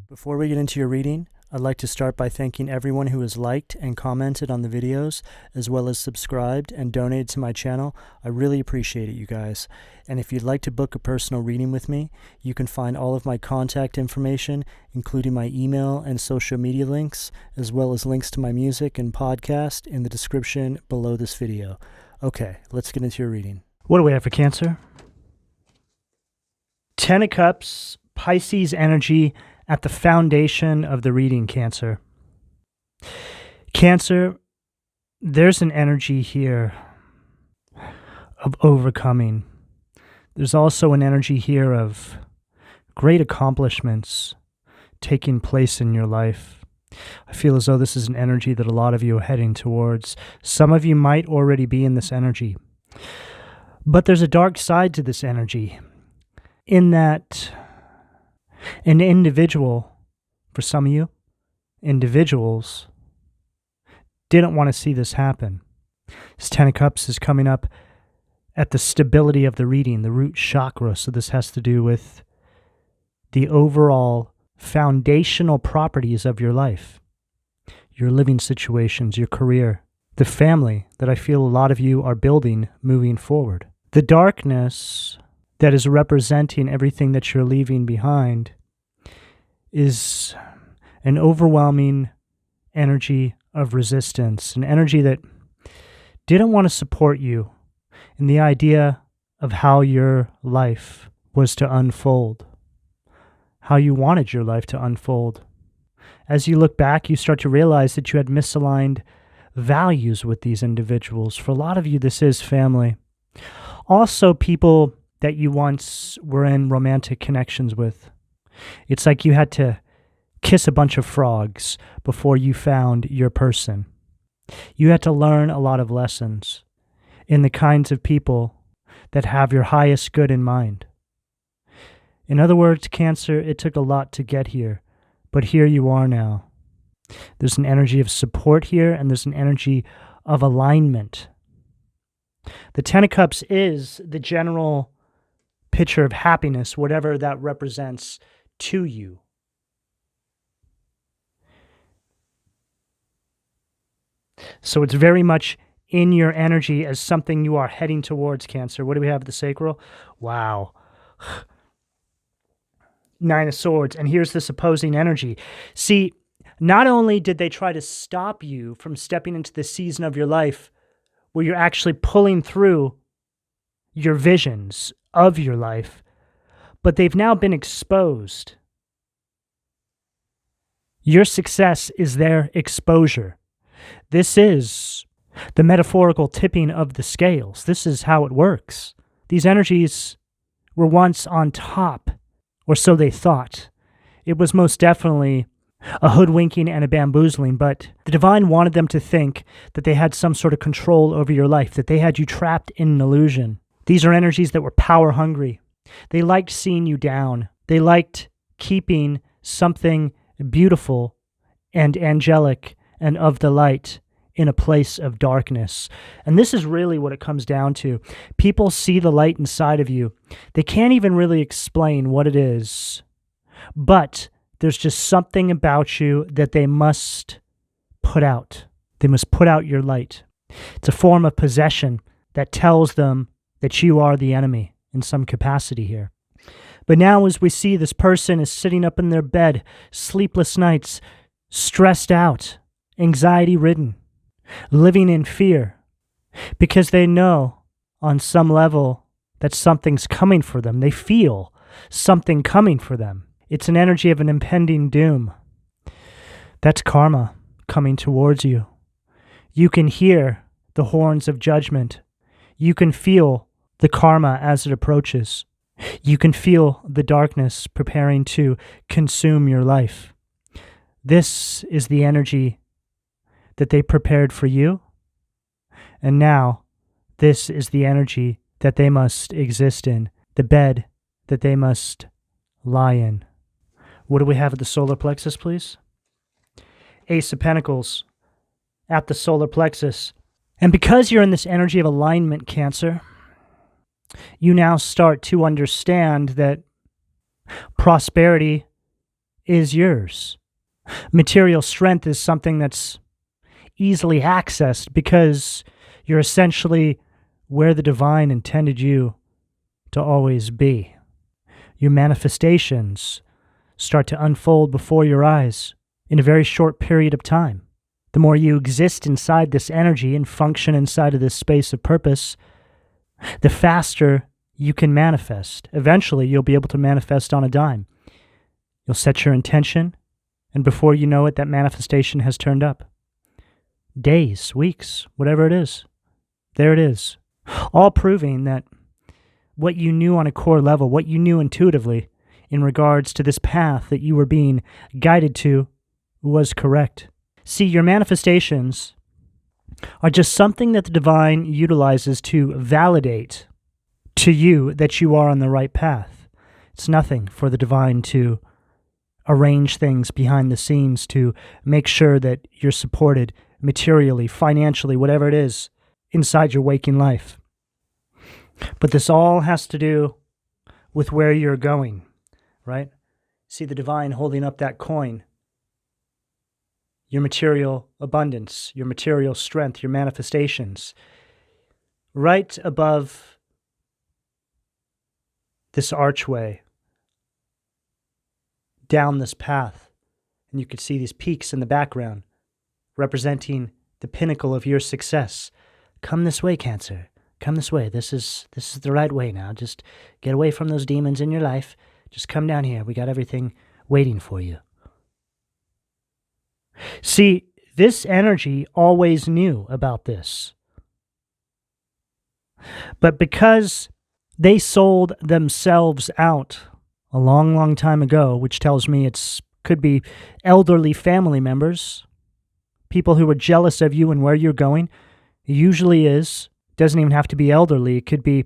Before we get into your reading, I'd like to start by thanking everyone who has liked and commented on the videos, as well as subscribed and donated to my channel. I really appreciate it, you guys. And if you'd like to book a personal reading with me, you can find all of my contact information, including my email and social media links, as well as links to my music and podcast in the description below this video. Okay, let's get into your reading. What do we have for Cancer? Ten of Cups, Pisces energy, at the foundation of the reading, Cancer. Cancer, there's an energy here of overcoming. There's also an energy here of great accomplishments taking place in your life. I feel as though this is an energy that a lot of you are heading towards. Some of you might already be in this energy. But there's a dark side to this energy, in that an individual, for some of you, individuals, didn't want to see this happen. This Ten of Cups is coming up at the stability of the reading, the root chakra. So this has to do with the overall foundational properties of your life, your living situations, your career, the family that I feel a lot of you are building moving forward. The darkness that is representing everything that you're leaving behind is an overwhelming energy of resistance, an energy that didn't want to support you in the idea of how your life was to unfold, how you wanted your life to unfold. As you look back, you start to realize that you had misaligned values with these individuals. For a lot of you, this is family. Also, people that you once were in romantic connections with. It's like you had to kiss a bunch of frogs before you found your person. You had to learn a lot of lessons in the kinds of people that have your highest good in mind. In other words, Cancer, it took a lot to get here, but here you are now. There's an energy of support here, and there's an energy of alignment. The Ten of Cups is the general picture of happiness, whatever that represents to you. So it's very much in your energy as something you are heading towards, Cancer. What do we have at the sacral? Wow. Nine of Swords. And here's this opposing energy. See, not only did they try to stop you from stepping into the season of your life where you're actually pulling through your visions of your life, but they've now been exposed. Your success is their exposure. This is the metaphorical tipping of the scales. This is how it works. These energies were once on top, or so they thought. It was most definitely a hoodwinking and a bamboozling, but the divine wanted them to think that they had some sort of control over your life, that they had you trapped in an illusion. These are energies that were power hungry. They liked seeing you down. They liked keeping something beautiful and angelic and of the light in a place of darkness. And this is really what it comes down to. People see the light inside of you. They can't even really explain what it is, but there's just something about you that they must put out. They must put out your light. It's a form of possession that tells them that you are the enemy in some capacity here. But now as we see, this person is sitting up in their bed, sleepless nights, stressed out, anxiety-ridden, living in fear, because they know on some level that something's coming for them. They feel something coming for them. It's an energy of an impending doom. That's karma coming towards you. You can hear the horns of judgment. You can feel the karma as it approaches. You can feel the darkness preparing to consume your life. This is the energy that they prepared for you, and now this is the energy that they must exist in, the bed that they must lie in. What do we have at the solar plexus, please? Ace of Pentacles at the solar plexus. And because you're in this energy of alignment, Cancer, you now start to understand that prosperity is yours. Material strength is something that's easily accessed because you're essentially where the divine intended you to always be. Your manifestations start to unfold before your eyes in a very short period of time. The more you exist inside this energy and function inside of this space of purpose, the faster you can manifest. Eventually, you'll be able to manifest on a dime. You'll set your intention, and before you know it, that manifestation has turned up. Days, weeks, whatever it is, there it is. All proving that what you knew on a core level, what you knew intuitively in regards to this path that you were being guided to was correct. See, your manifestations are just something that the divine utilizes to validate to you that you are on the right path. It's nothing for the divine to arrange things behind the scenes to make sure that you're supported materially, financially, whatever it is, inside your waking life. But this all has to do with where you're going, right? See the divine holding up that coin. Your material abundance, your material strength, your manifestations. Right above this archway, down this path, and you could see these peaks in the background representing the pinnacle of your success. Come this way, Cancer. Come this way. This is the right way now. Just get away from those demons in your life. Just come down here. We got everything waiting for you. See, this energy always knew about this. But because they sold themselves out a long, long time ago, which tells me could be elderly family members, people who are jealous of you and where you're going. It usually is. It doesn't even have to be elderly. It could be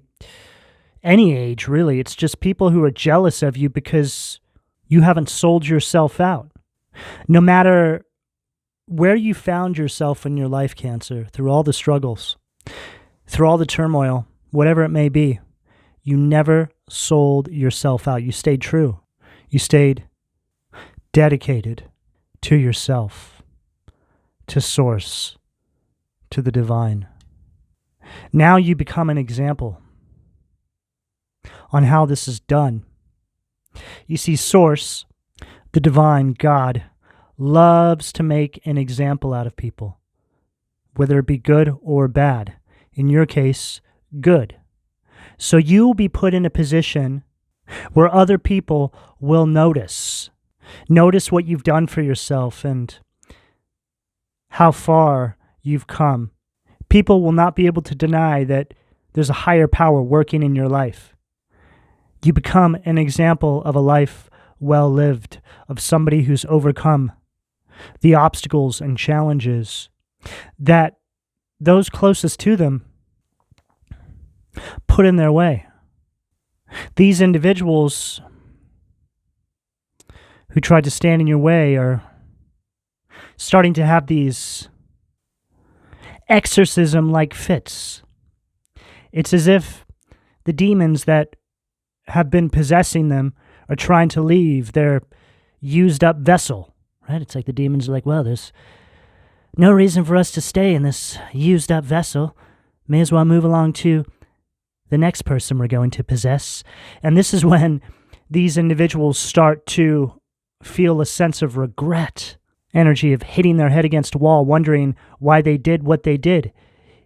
any age, really. It's just people who are jealous of you because you haven't sold yourself out. No matter where you found yourself in your life, Cancer, through all the struggles, through all the turmoil, whatever it may be, you never sold yourself out. You stayed true. You stayed dedicated to yourself, to Source, to the divine. Now you become an example on how this is done. You see, Source, the divine God, loves to make an example out of people, whether it be good or bad. In your case, good. So you will be put in a position where other people will notice what you've done for yourself and how far you've come. People will not be able to deny that there's a higher power working in your life. You become an example of a life well lived, of somebody who's overcome the obstacles and challenges that those closest to them put in their way. These individuals who tried to stand in your way are starting to have these exorcism-like fits. It's as if the demons that have been possessing them are trying to leave their used-up vessel, right? It's like the demons are like, well, there's no reason for us to stay in this used-up vessel. May as well move along to the next person we're going to possess. And this is when these individuals start to feel a sense of regret, energy of hitting their head against a wall, wondering why they did what they did.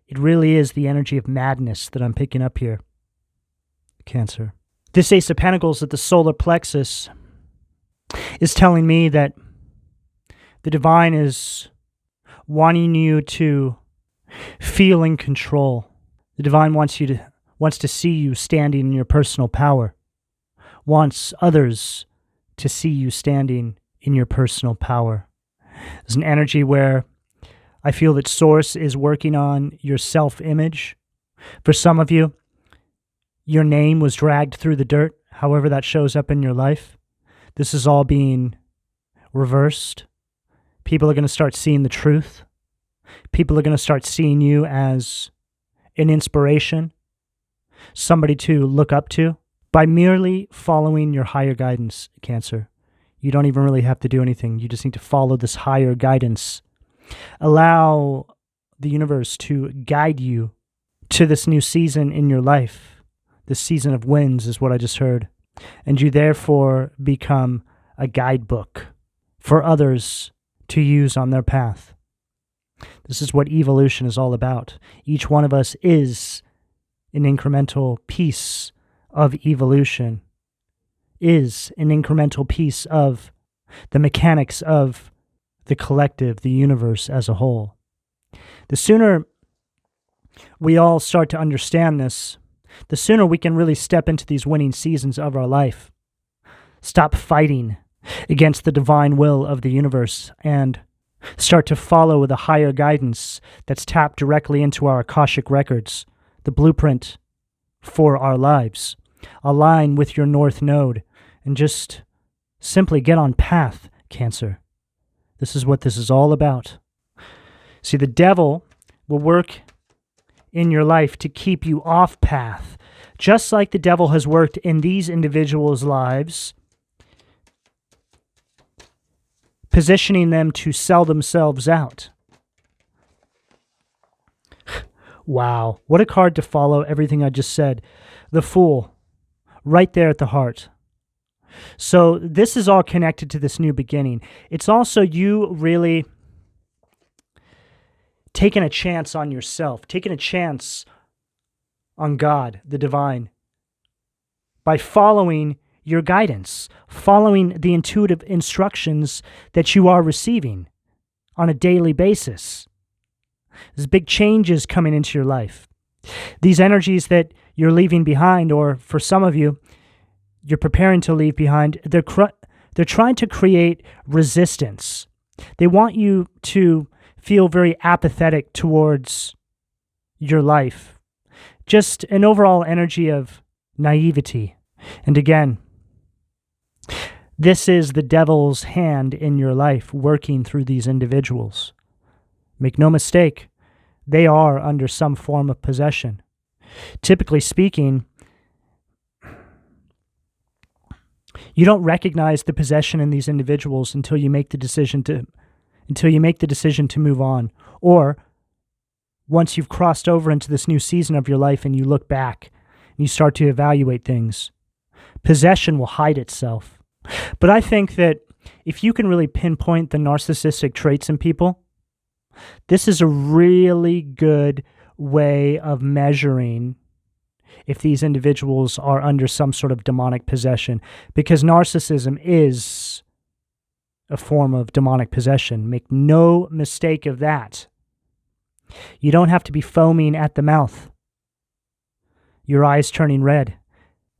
It really is the energy of madness that I'm picking up here, Cancer. This Ace of Pentacles at the solar plexus is telling me that the divine is wanting you to feel in control. The divine wants to see you standing in your personal power, wants others to see you standing in your personal power. There's an energy where I feel that Source is working on your self-image. For some of you, your name was dragged through the dirt, however that shows up in your life. This is all being reversed. People are going to start seeing the truth. People are going to start seeing you as an inspiration, somebody to look up to. By merely following your higher guidance, Cancer, You don't even really have to do anything. You just need to follow this higher guidance. Allow the universe to guide you to this new season in your life. This season of winds is what I just heard. And you therefore become a guidebook for others to use on their path. This is what evolution is all about. Each one of us is an incremental piece of evolution, is an incremental piece of the mechanics of the collective, the universe as a whole. The sooner we all start to understand this, the sooner we can really step into these winning seasons of our life. Stop fighting against the divine will of the universe and start to follow the higher guidance that's tapped directly into our Akashic records, the blueprint for our lives. Align with your North Node and just simply get on path, Cancer. This is what this is all about. See, the devil will work in your life to keep you off path, just like the devil has worked in these individuals' lives, positioning them to sell themselves out. Wow, what a card to follow everything I just said. The Fool, right there at the heart. So this is all connected to this new beginning. It's also you really taking a chance on yourself, taking a chance on God, the divine, by following your guidance, following the intuitive instructions that you are receiving on a daily basis. There's big changes coming into your life. These energies that you're leaving behind, or for some of you, you're preparing to leave behind, they're trying to create resistance. They want you to feel very apathetic towards your life. Just an overall energy of naivety. And again, this is the devil's hand in your life working through these individuals. Make no mistake, they are under some form of possession. Typically speaking, you don't recognize the possession in these individuals until you make the decision to move on, or once you've crossed over into this new season of your life and you look back and you start to evaluate things. Possession will hide itself. But I think that if you can really pinpoint the narcissistic traits in people, this is a really good way of measuring if these individuals are under some sort of demonic possession, because narcissism is a form of demonic possession. Make no mistake of that. You don't have to be foaming at the mouth, your eyes turning red,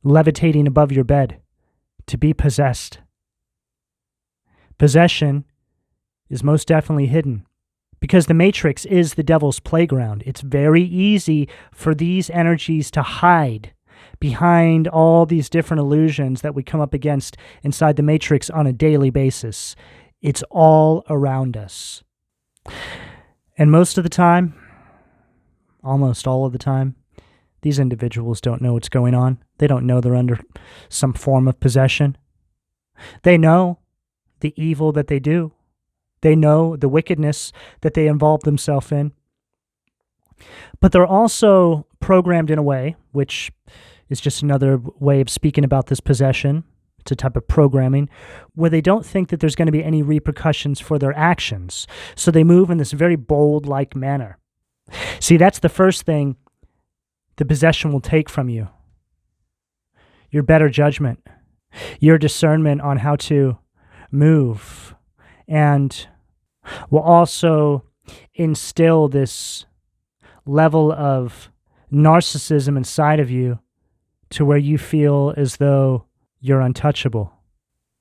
levitating above your bed to be possessed. Possession is most definitely hidden, because the matrix is the devil's playground. It's very easy for these energies to hide behind all these different illusions that we come up against inside the matrix on a daily basis. It's all around us. And most of the time, almost all of the time, these individuals don't know what's going on. They don't know they're under some form of possession. They know the evil that they do. They know the wickedness that they involve themselves in. But they're also programmed in a way, which is just another way of speaking about this possession. It's a type of programming where they don't think that there's going to be any repercussions for their actions. So they move in this very bold-like manner. See, that's the first thing the possession will take from you. Your better judgment, your discernment on how to move, and will also instill this level of narcissism inside of you to where you feel as though you're untouchable.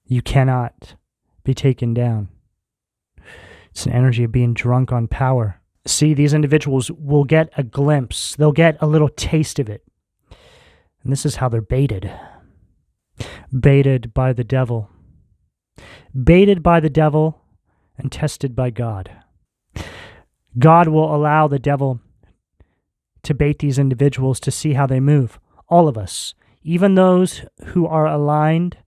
You cannot be taken down. It's an energy of being drunk on power. See, these individuals will get a glimpse. They'll get a little taste of it. And this is how they're baited. Baited by the devil. Baited by the devil and tested by God. God will allow the devil to bait these individuals to see how they move. All of us, even those who are aligned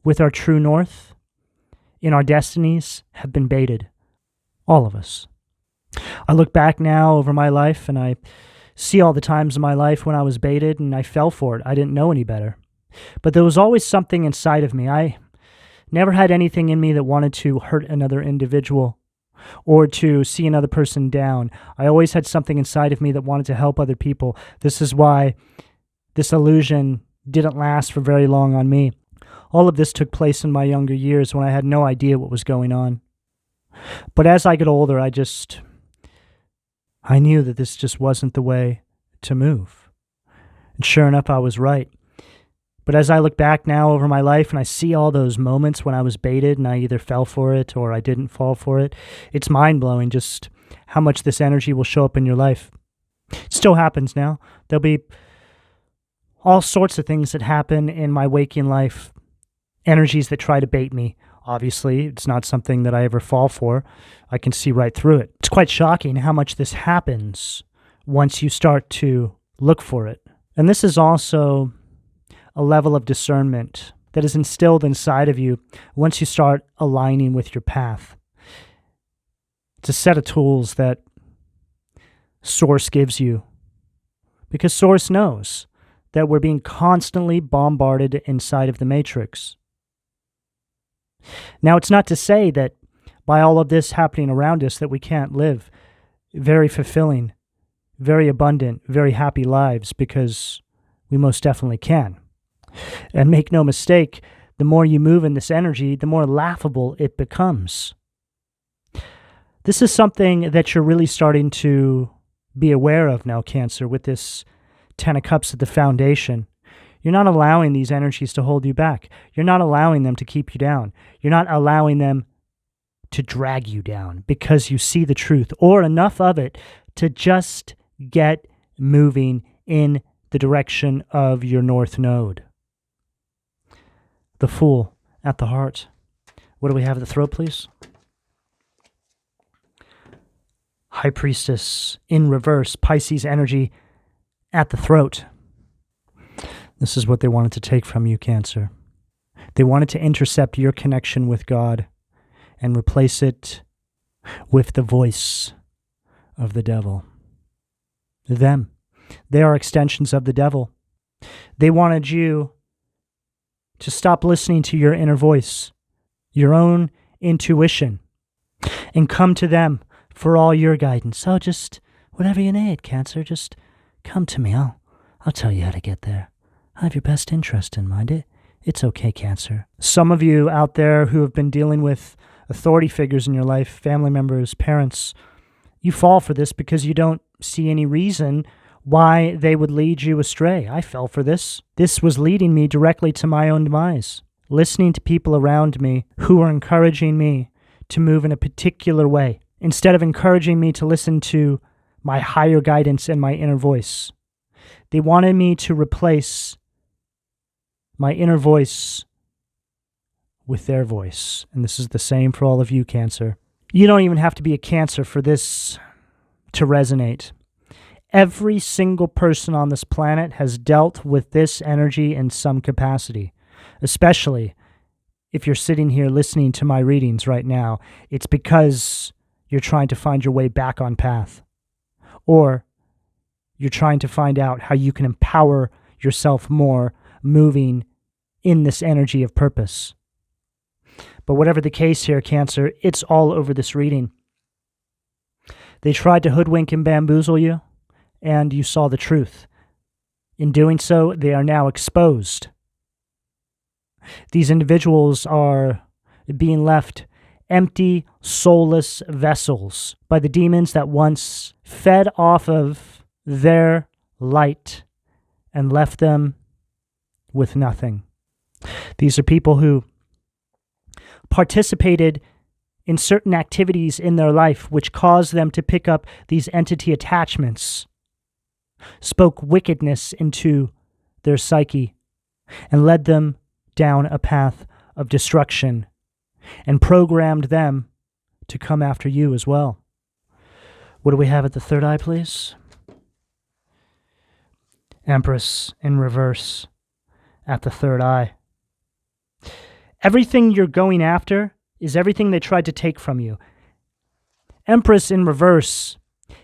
with our true north, in our destinies have been baited. All of us. I look back now over my life and I see all the times in my life when I was baited and I fell for it. I didn't know any better. But there was always something inside of me. I never had anything in me that wanted to hurt another individual or to see another person down. I always had something inside of me that wanted to help other people. This is why this illusion didn't last for very long on me. All of this took place in my younger years when I had no idea what was going on. But as I got older, I knew that this just wasn't the way to move. And sure enough, I was right. But as I look back now over my life and I see all those moments when I was baited and I either fell for it or I didn't fall for it, it's mind-blowing just how much this energy will show up in your life. It still happens now. There'll be all sorts of things that happen in my waking life, energies that try to bait me. Obviously, it's not something that I ever fall for. I can see right through it. It's quite shocking how much this happens once you start to look for it. And this is also a level of discernment that is instilled inside of you once you start aligning with your path. It's a set of tools that Source gives you, because Source knows that we're being constantly bombarded inside of the Matrix. Now, it's not to say that by all of this happening around us that we can't live very fulfilling, very abundant, very happy lives, because we most definitely can. And make no mistake, the more you move in this energy, the more laughable it becomes. This is something that you're really starting to be aware of now, Cancer, with this 10 of Cups at the foundation. You're not allowing these energies to hold you back. You're not allowing them to keep you down. You're not allowing them to drag you down because you see the truth or enough of it to just get moving in the direction of your North Node. The Fool at the heart. What do we have at the throat, please? High Priestess in reverse, Pisces energy at the throat. This is what they wanted to take from you, Cancer. They wanted to intercept your connection with God and replace it with the voice of the devil. Them. They are extensions of the devil. They wanted you to stop listening to your inner voice, your own intuition, and come to them for all your guidance. Oh, just whatever you need, Cancer, just come to me. I'll tell you how to get there. I have your best interest in mind. It's okay, Cancer. Some of you out there who have been dealing with authority figures in your life, family members, parents, you fall for this because you don't see any reason why they would lead you astray. I fell for this. This was leading me directly to my own demise. Listening to people around me who were encouraging me to move in a particular way, instead of encouraging me to listen to my higher guidance and my inner voice. They wanted me to replace my inner voice with their voice. And this is the same for all of you, Cancer. You don't even have to be a Cancer for this to resonate. Every single person on this planet has dealt with this energy in some capacity, especially if you're sitting here listening to my readings right now. It's because you're trying to find your way back on path, or you're trying to find out how you can empower yourself more moving in this energy of purpose. But whatever the case here, Cancer, it's all over this reading. They tried to hoodwink and bamboozle you, and you saw the truth. In doing so, they are now exposed. These individuals are being left empty, soulless vessels by the demons that once fed off of their light and left them with nothing. These are people who participated in certain activities in their life which caused them to pick up these entity attachments, spoke wickedness into their psyche, and led them down a path of destruction, and programmed them to come after you as well. What do we have at the third eye, please? Empress in reverse at the third eye. Everything you're going after is everything they tried to take from you. Empress in reverse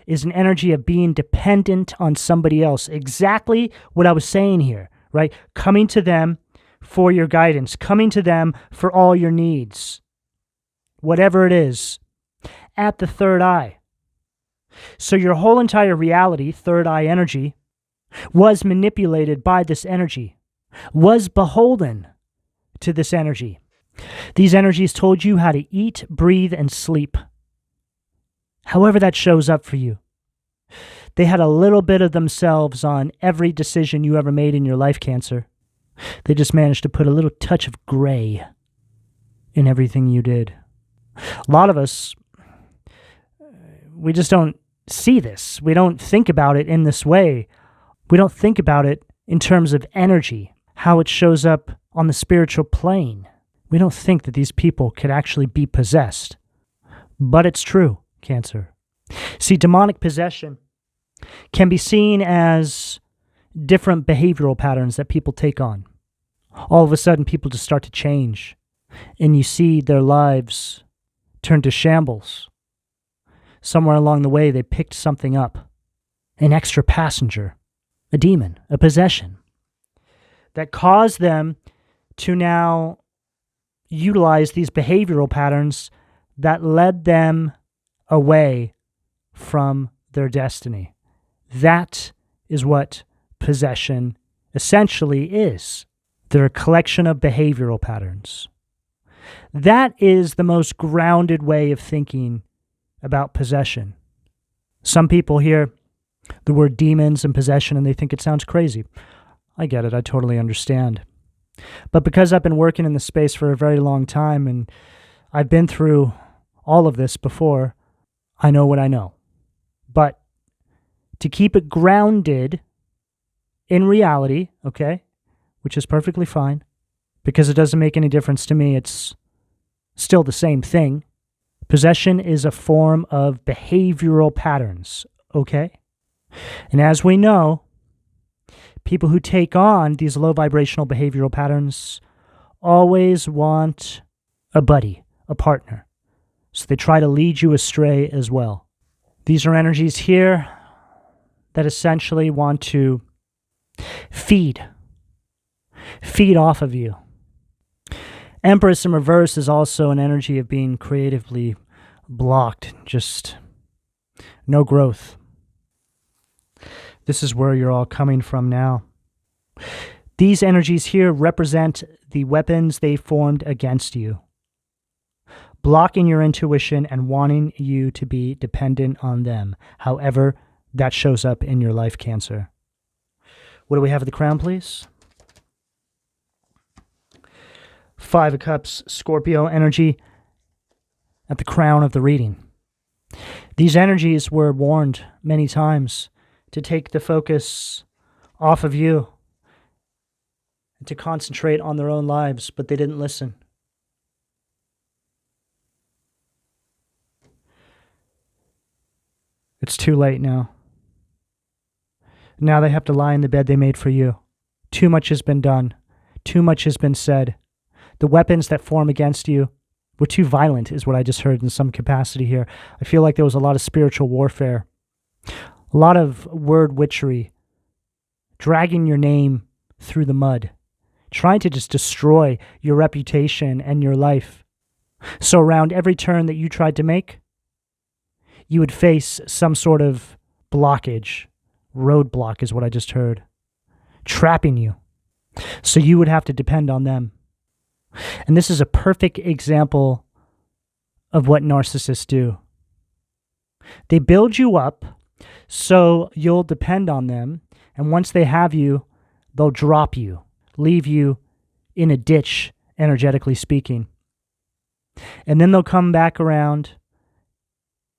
is an energy of being dependent on somebody else. Exactly what I was saying here, right? Coming to them for your guidance, coming to them for all your needs, whatever it is, at the third eye. So your whole entire reality, third eye energy, was manipulated by this energy, was beholden to this energy. These energies told you how to eat, breathe, and sleep. However that shows up for you. They had a little bit of themselves on every decision you ever made in your life, Cancer. They just managed to put a little touch of gray in everything you did. A lot of us, we just don't see this. We don't think about it in this way. We don't think about it in terms of energy, how it shows up on the spiritual plane. We don't think that these people could actually be possessed. But it's true, Cancer. See, demonic possession can be seen as different behavioral patterns that people take on. All of a sudden, people just start to change, and you see their lives turn to shambles. Somewhere along the way, they picked something up, an extra passenger, a demon, a possession, that caused them to now utilize these behavioral patterns that led them away from their destiny. That is what possession essentially is. They're a collection of behavioral patterns. That is the most grounded way of thinking about possession. Some people hear the word demons and possession and they think it sounds crazy. I get it. I totally understand. But because I've been working in the space for a very long time and I've been through all of this before, I know what I know. But to keep it grounded in reality, okay, which is perfectly fine, because it doesn't make any difference to me, it's still the same thing. Possession is a form of behavioral patterns, okay? And as we know, people who take on these low vibrational behavioral patterns always want a buddy, a partner. So they try to lead you astray as well. These are energies here that essentially want to feed off of you. Empress in reverse is also an energy of being creatively blocked, just no growth. This is where you're all coming from now. These energies here represent the weapons they formed against you, blocking your intuition and wanting you to be dependent on them, however that shows up in your life, Cancer. What do we have at the crown, please? 5 of Cups, Scorpio energy at the crown of the reading. These energies were warned many times to take the focus off of you and to concentrate on their own lives, but they didn't listen. It's too late now. Now they have to lie in the bed they made for you. Too much has been done. Too much has been said. The weapons that form against you were too violent, is what I just heard in some capacity here. I feel like there was a lot of spiritual warfare, a lot of word witchery, dragging your name through the mud, trying to just destroy your reputation and your life. So around every turn that you tried to make, you would face some sort of blockage. Roadblock is what I just heard. Trapping you. So you would have to depend on them. And this is a perfect example of what narcissists do. They build you up so you'll depend on them, and once they have you, they'll drop you, leave you in a ditch, energetically speaking. And then they'll come back around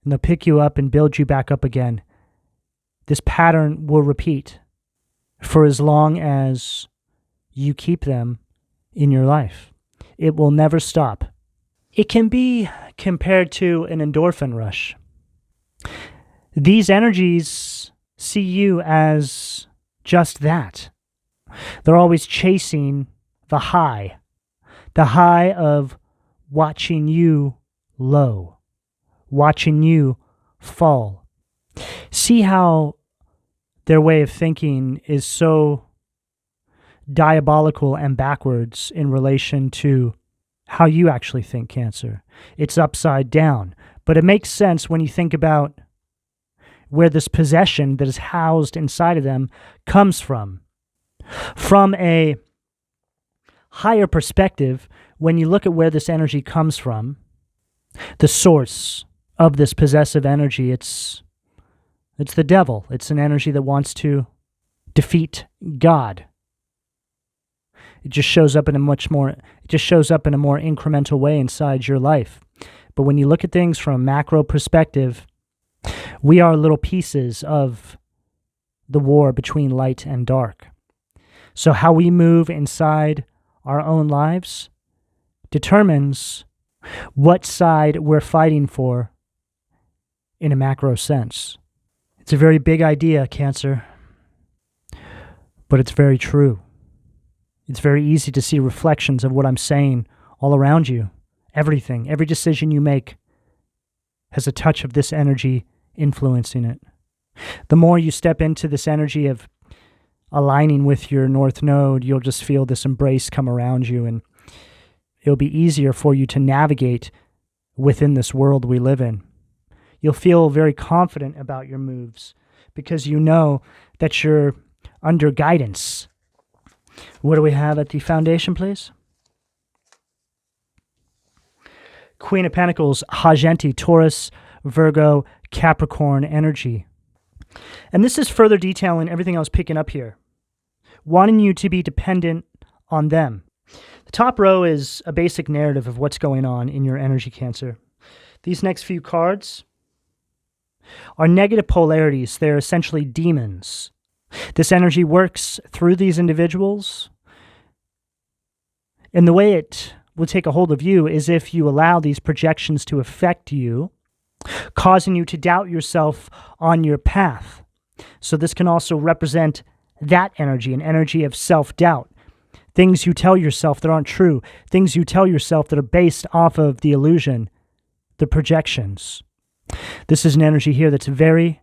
and they'll pick you up and build you back up again. This pattern will repeat for as long as you keep them in your life. It will never stop. It can be compared to an endorphin rush. These energies see you as just that. They're always chasing the high of watching you low, watching you fall. See how their way of thinking is so diabolical and backwards in relation to how you actually think, Cancer. It's upside down. But it makes sense when you think about where this possession that is housed inside of them comes from. From a higher perspective, when you look at where this energy comes from, the source of this possessive energy, it's the devil. It's an energy that wants to defeat God. It just shows up in a more incremental way inside your life. But when you look at things from a macro perspective, we are little pieces of the war between light and dark. So how we move inside our own lives determines what side we're fighting for in a macro sense. It's a very big idea, Cancer, but it's very true. It's very easy to see reflections of what I'm saying all around you. Everything, every decision you make has a touch of this energy influencing it. The more you step into this energy of aligning with your North Node, you'll just feel this embrace come around you, and it'll be easier for you to navigate within this world we live in. You'll feel very confident about your moves because you know that you're under guidance. What do we have at the foundation, please? Queen of Pentacles, Hagenti, Taurus, Virgo, Capricorn energy. And this is further detailing everything I was picking up here. Wanting you to be dependent on them. The top row is a basic narrative of what's going on in your energy, Cancer. These next few cards are negative polarities. They're essentially demons. This energy works through these individuals, and the way it will take a hold of you is if you allow these projections to affect you, causing you to doubt yourself on your path. So this can also represent that energy, an energy of self-doubt. Things you tell yourself that aren't true, things you tell yourself that are based off of the illusion, the projections. This is an energy here that's very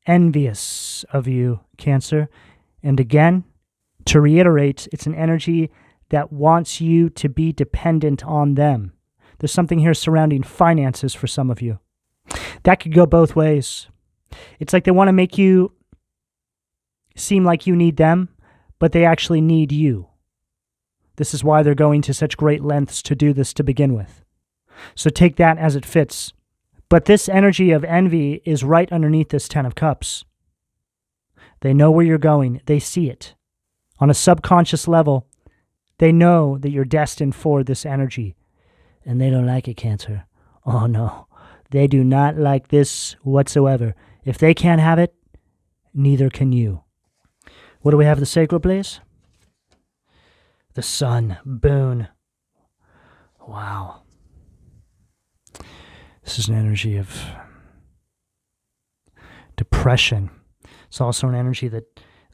envious of you, Cancer. And again, to reiterate, it's an energy that wants you to be dependent on them. There's something here surrounding finances for some of you. That could go both ways. It's like they want to make you seem like you need them, but they actually need you. This is why they're going to such great lengths to do this to begin with. So take that as it fits. But this energy of envy is right underneath this Ten of Cups. They know where you're going. They see it. On a subconscious level, they know that you're destined for this energy. And they don't like it, Cancer. Oh no. They do not like this whatsoever. If they can't have it, neither can you. What do we have the sacral, please? The Sun. Boon. Wow. This is an energy of depression. It's also an energy that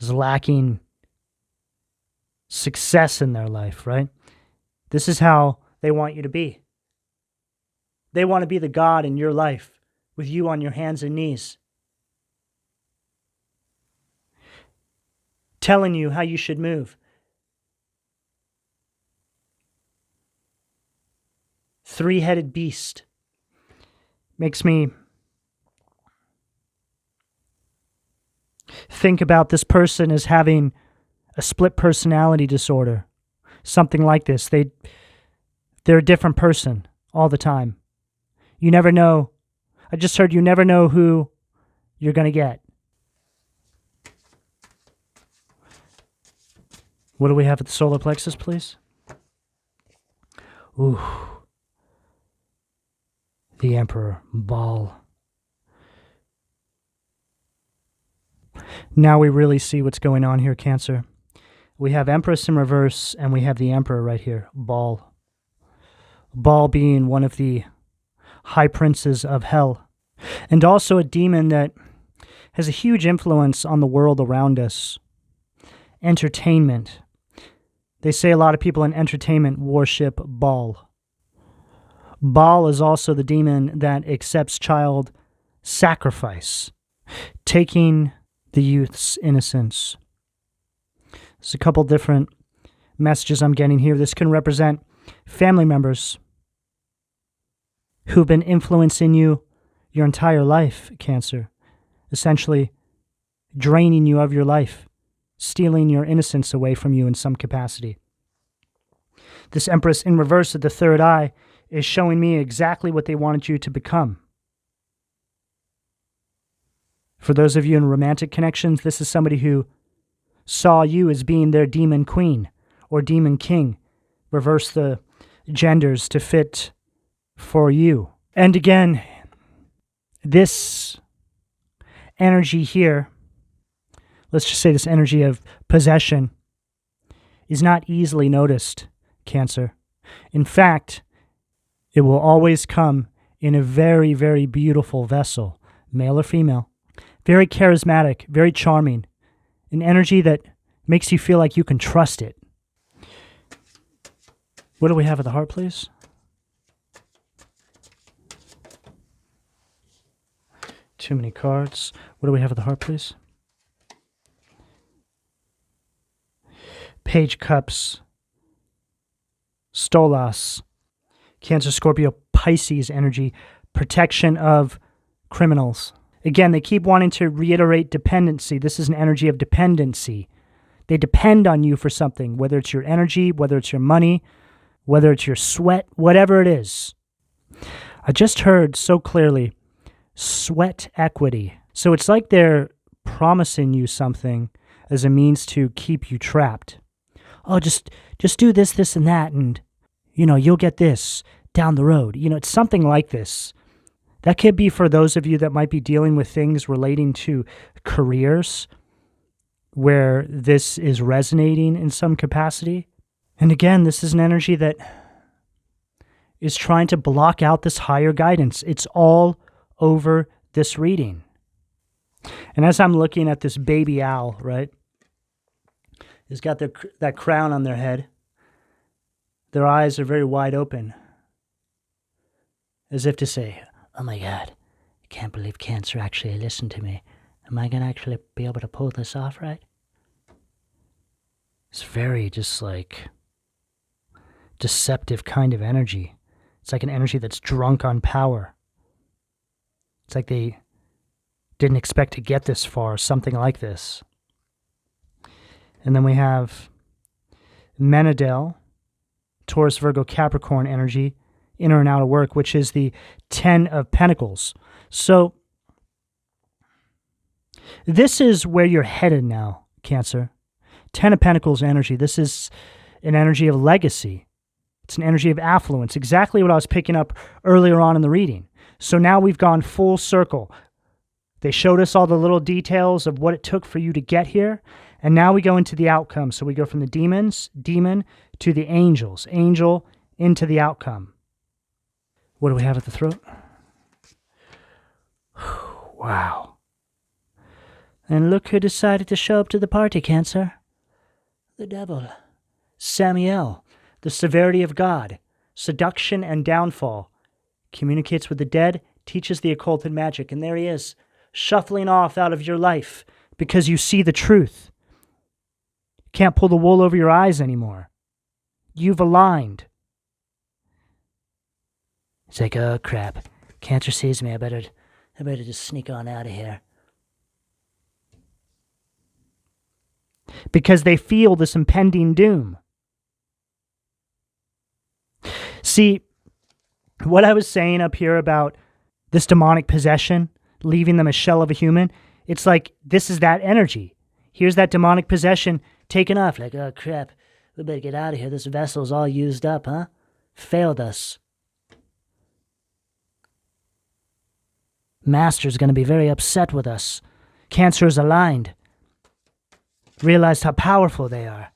is lacking success in their life, right? This is how they want you to be. They want to be the God in your life with you on your hands and knees, telling you how you should move. Three-headed beast. Makes me think about this person as having a split personality disorder. Something like this. They're a different person all the time. You never know. I just heard you never know who you're going to get. What do we have at the solar plexus, please? Ooh. The Emperor, Ball. Now we really see what's going on here, Cancer. We have Empress in reverse, and we have the Emperor right here, Ball. Ball being one of the high princes of hell, and also a demon that has a huge influence on the world around us. Entertainment. They say a lot of people in entertainment worship Baal. Baal is also the demon that accepts child sacrifice, taking the youth's innocence. There's a couple different messages I'm getting here. This can represent family members who've been influencing you your entire life, Cancer, essentially draining you of your life, stealing your innocence away from you in some capacity. This Empress in reverse at the third eye is showing me exactly what they wanted you to become. For those of you in romantic connections, this is somebody who saw you as being their demon queen or demon king. Reverse the genders to fit for you. And again, this energy here, let's just say this energy of possession, is not easily noticed, Cancer. In fact, it will always come in a very, very beautiful vessel, male or female. Very charismatic, very charming. An energy that makes you feel like you can trust it. What do we have at the heart, please? Too many cards. What do we have at the heart, please? Page Cups. Stolas. Cancer, Scorpio, Pisces energy. Protection of criminals. Again, they keep wanting to reiterate dependency. This is an energy of dependency. They depend on you for something, whether it's your energy, whether it's your money, whether it's your sweat, whatever it is. I just heard so clearly, sweat equity. So it's like they're promising you something as a means to keep you trapped. Oh, just do this, this, and that, and, you'll get this down the road. It's something like this. That could be for those of you that might be dealing with things relating to careers where this is resonating in some capacity. And again, this is an energy that is trying to block out this higher guidance. It's all over this reading. And as I'm looking at this baby owl, right, who's got that crown on their head, their eyes are very wide open, as if to say, oh my God, I can't believe Cancer actually listened to me. Am I going to actually be able to pull this off right? It's very just like deceptive kind of energy. It's like an energy that's drunk on power. It's like they didn't expect to get this far, something like this. And then we have Menadel, Taurus, Virgo, Capricorn energy, inner and outer work, which is the 10 of Pentacles. So this is where you're headed now, Cancer. 10 of Pentacles energy. This is an energy of legacy. It's an energy of affluence, exactly what I was picking up earlier on in the reading. So now we've gone full circle. They showed us all the little details of what it took for you to get here, and now we go into the outcome. So we go from the demon to the angels, angel into the outcome. What do we have at the throat? Wow. And look who decided to show up to the party, Cancer. The devil. Samael, the severity of God, seduction and downfall, communicates with the dead, teaches the occult and magic. And there he is, shuffling off out of your life because you see the truth. Can't pull the wool over your eyes anymore. You've aligned. It's like, oh crap, Cancer sees me, I better just sneak on out of here. Because they feel this impending doom. See, what I was saying up here about this demonic possession, leaving them a shell of a human, it's like this is that energy. Here's that demonic possession taken off, like, oh crap, we better get out of here. This vessel's all used up, huh? Failed us. Master's going to be very upset with us. Cancer is aligned. Realized how powerful they are.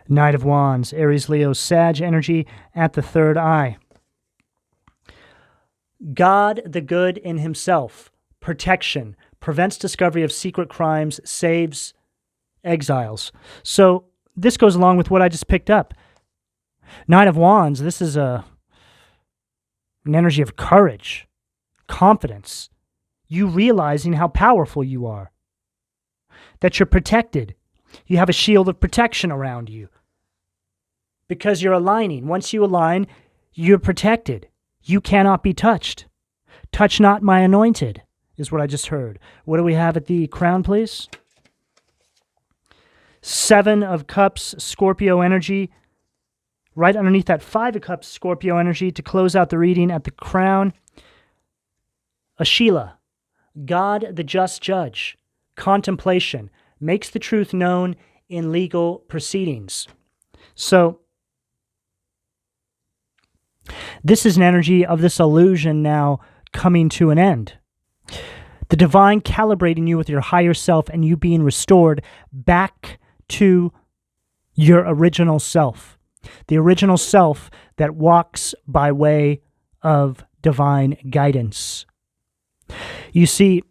Knight of Wands, Aries, Leo, Sag energy at the third eye. God, the good in himself, protection, prevents discovery of secret crimes, saves exiles. So this goes along with what I just picked up. Knight of Wands, this is an energy of courage, confidence, you realizing how powerful you are, that you're protected. You have a shield of protection around you because you're aligning. Once you align, you're protected. You cannot be touched. Touch not my anointed is what I just heard. What do we have at the crown, please? 7 of Cups, Scorpio energy. Right underneath that 5 of Cups, Scorpio energy, to close out the reading at the crown. Ashila, God the just judge. Contemplation makes the truth known in legal proceedings. So, this is an energy of this illusion now coming to an end. The divine calibrating you with your higher self and you being restored back to your original self. The original self that walks by way of divine guidance. You see,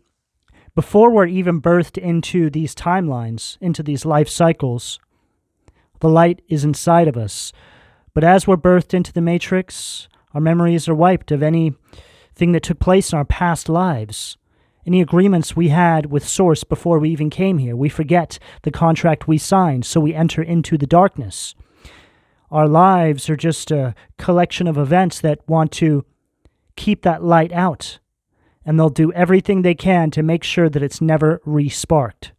before we're even birthed into these timelines, into these life cycles, the light is inside of us. But as we're birthed into the matrix, our memories are wiped of anything that took place in our past lives, any agreements we had with Source before we even came here. We forget the contract we signed, so we enter into the darkness. Our lives are just a collection of events that want to keep that light out, and they'll do everything they can to make sure that it's never re-sparked.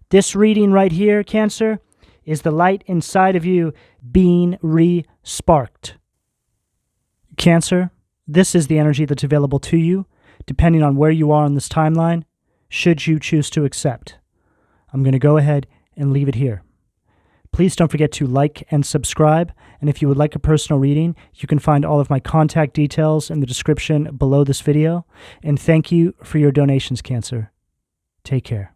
This reading right here, Cancer, is the light inside of you being re-sparked. Cancer, this is the energy that's available to you, depending on where you are on this timeline, should you choose to accept. I'm going to go ahead and leave it here. Please don't forget to like and subscribe, and if you would like a personal reading, you can find all of my contact details in the description below this video. And thank you for your donations, Cancer. Take care.